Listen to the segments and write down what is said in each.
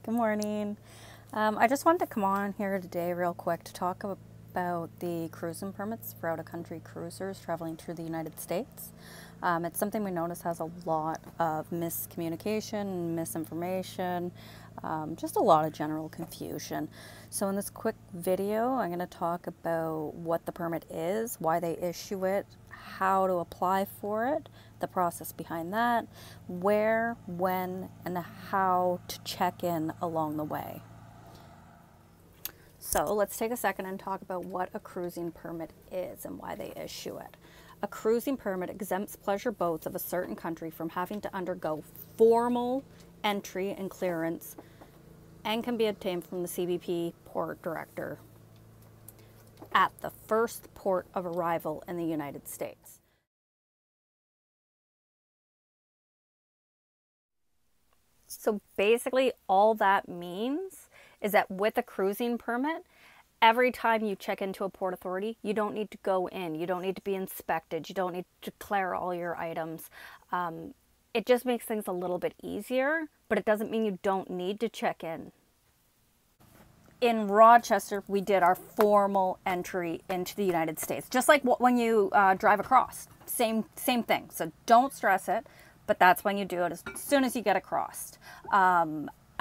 Good morning. I just wanted to come on here today real quick to talk about the cruising permits for out-of-country cruisers traveling through the United States. It's something we notice has a lot of miscommunication, misinformation, just a lot of general confusion. So in this quick video, I'm going to talk about what the permit is, why they issue it, how to apply for it, the process behind that, where, when, and how to check in along the way. So let's take a second and talk about what a cruising permit is and why they issue it. A cruising permit exempts pleasure boats of a certain country from having to undergo formal entry and clearance and can be obtained from the CBP port director at the first port of arrival in the United States. So basically all that means is that with a cruising permit, every time you check into a port authority, you don't need to go in, you don't need to be inspected, you don't need to declare all your items. It just makes things a little bit easier, but it doesn't mean you don't need to check in. In Rochester, we did our formal entry into the United States, just like when you drive across. Same thing. So don't stress it, but that's when you do it, as soon as you get across.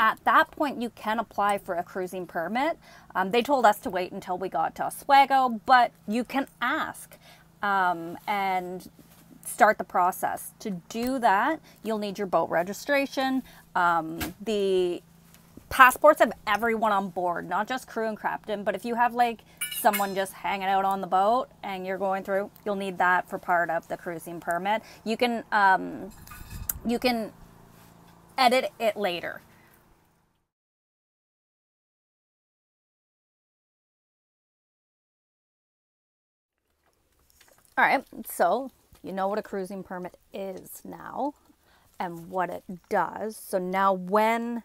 At that point, you can apply for a cruising permit. They told us to wait until we got to Oswego, but you can ask and start the process. To do that, you'll need your boat registration, the passports of everyone on board, not just crew and captain, but if you have like someone just hanging out on the boat and you're going through, you'll need that for part of the cruising permit. You can edit it later. All right, so you know what a cruising permit is now and what it does. So now when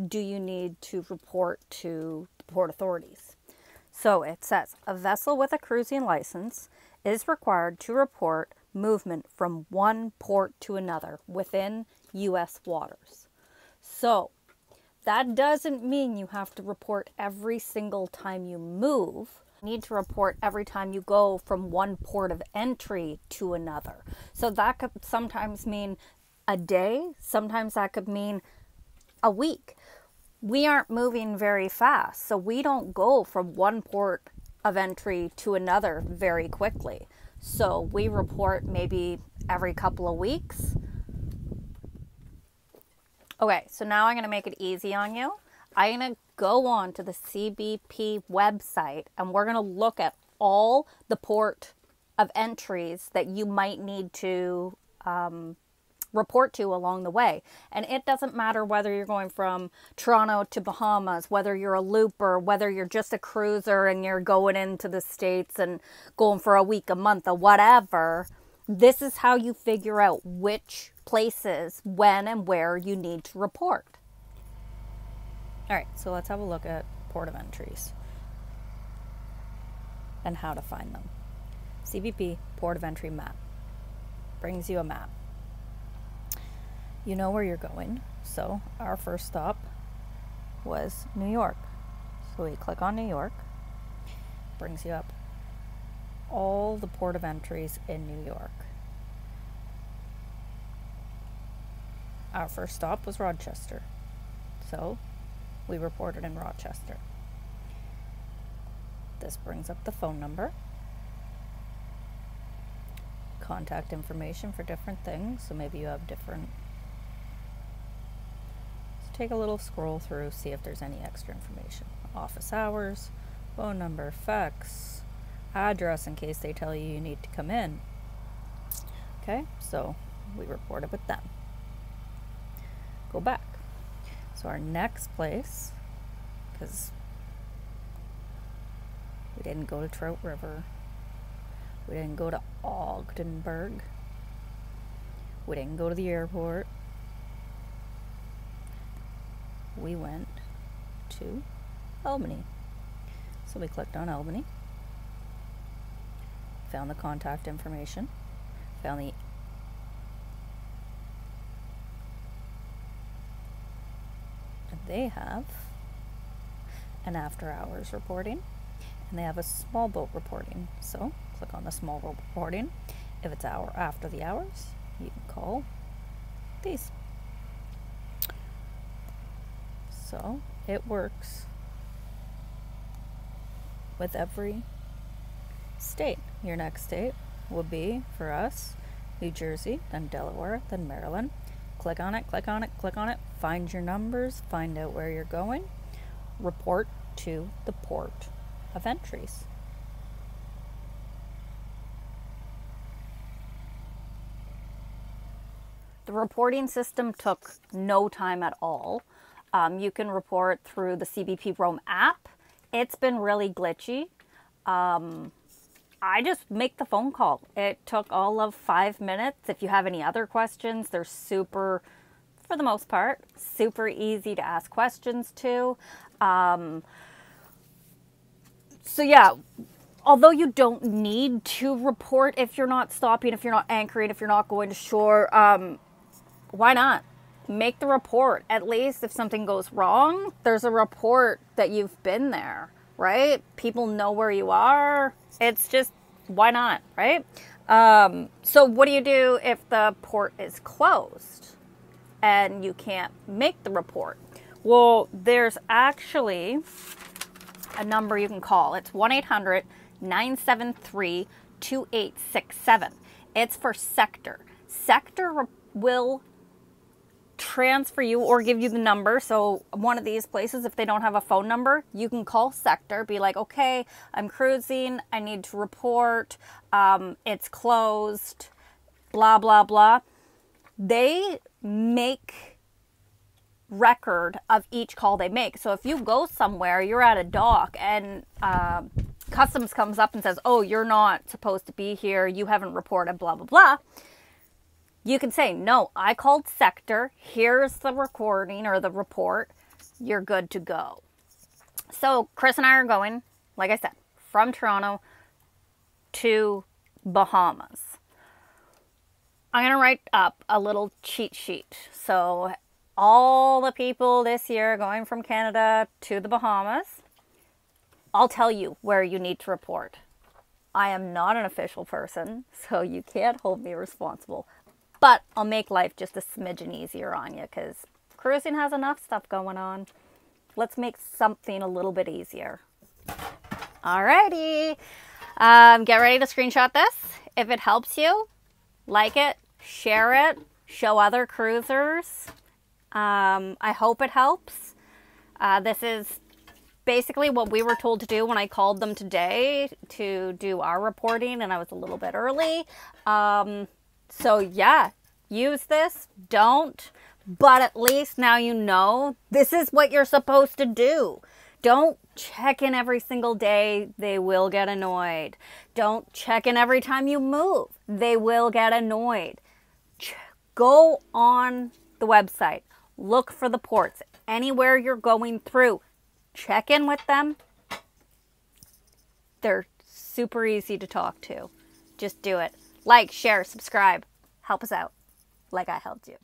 do you need to report to the port authorities? So it says a vessel with a cruising license is required to report movement from one port to another within U.S. waters. So that doesn't mean you have to report every single time you move. You need to report every time you go from one port of entry to another. So that could sometimes mean a day, sometimes that could mean a week. We aren't moving very fast, so we don't go from one port of entry to another very quickly. So we report maybe every couple of weeks. Okay, so now I'm going to make it easy on you. I'm going to go on to the CBP website and we're going to look at all the port of entries that you might need to report to along the way. And it doesn't matter whether you're going from Toronto to Bahamas, whether you're a looper, whether you're just a cruiser and you're going into the States and going for a week, a month, or whatever. This is how you figure out which places, when and where you need to report. All right, so let's have a look at port of entries and how to find them. CBP port of entry map brings you a map. You know where you're going. So our first stop was New York. So we click on New York, brings you up all the port of entries in New York. Our first stop was Rochester. So we reported in Rochester. This brings up the phone number, contact information for different things. So maybe you have different. So take a little scroll through, see if there's any extra information. Office hours, phone number, fax, address in case they tell you need to come in. Okay, so we reported with them. Go back. So our next place, because we didn't go to Trout River, we didn't go to Ogdenburg, we didn't go to the airport, we went to Albany. So we clicked on Albany, found the contact information, found the they have an after hours reporting, and they have a small boat reporting. So click on the small boat reporting. If it's after the hours, you can call these. So it works with every state. Your next state would be, for us, New Jersey, then Delaware, then Maryland. Click on it, click on it, click on it. Find your numbers, find out where you're going. Report to the port of entries. The reporting system took no time at all. You can report through the CBP Roam app. It's been really glitchy. I just make the phone call. It took all of 5 minutes. If you have any other questions, they're super, for the most part, super easy to ask questions to. So yeah, although you don't need to report if you're not stopping, if you're not anchoring, if you're not going to shore, why not? Make the report. At least if something goes wrong, there's a report that you've been there, right? People know where you are. It's just, why not, right? So what do you do if the port is closed and you can't make the report? Well, there's actually a number you can call. It's 1-800-973-2867. It's for Sector. Sector will transfer you or give you the number. So one of these places, if they don't have a phone number, you can call Sector, be like, okay, I'm cruising, I need to report, it's closed, blah, blah, blah. They make record of each call they make. So if you go somewhere, you're at a dock and customs comes up and says, oh, you're not supposed to be here, you haven't reported, blah, blah, blah. You can say, no, I called Sector. Here's the recording or the report. You're good to go. So Chris and I are going, like I said, from Toronto to Bahamas. I'm going to write up a little cheat sheet. So all the people this year going from Canada to the Bahamas, I'll tell you where you need to report. I am not an official person, so you can't hold me responsible. But I'll make life just a smidgen easier on you because cruising has enough stuff going on. Let's make something a little bit easier. Alrighty. Get ready to screenshot this. If it helps you, like it, share it, show other cruisers. I hope it helps. This is basically what we were told to do when I called them today to do our reporting, and I was a little bit early. So yeah, use this, don't, but at least now you know this is what you're supposed to do. Don't check in every single day. They will get annoyed. Don't check in every time you move. They will get annoyed. Go on the website. Look for the ports. Anywhere you're going through, check in with them. They're super easy to talk to. Just do it. Like, share, subscribe. Help us out like I helped you.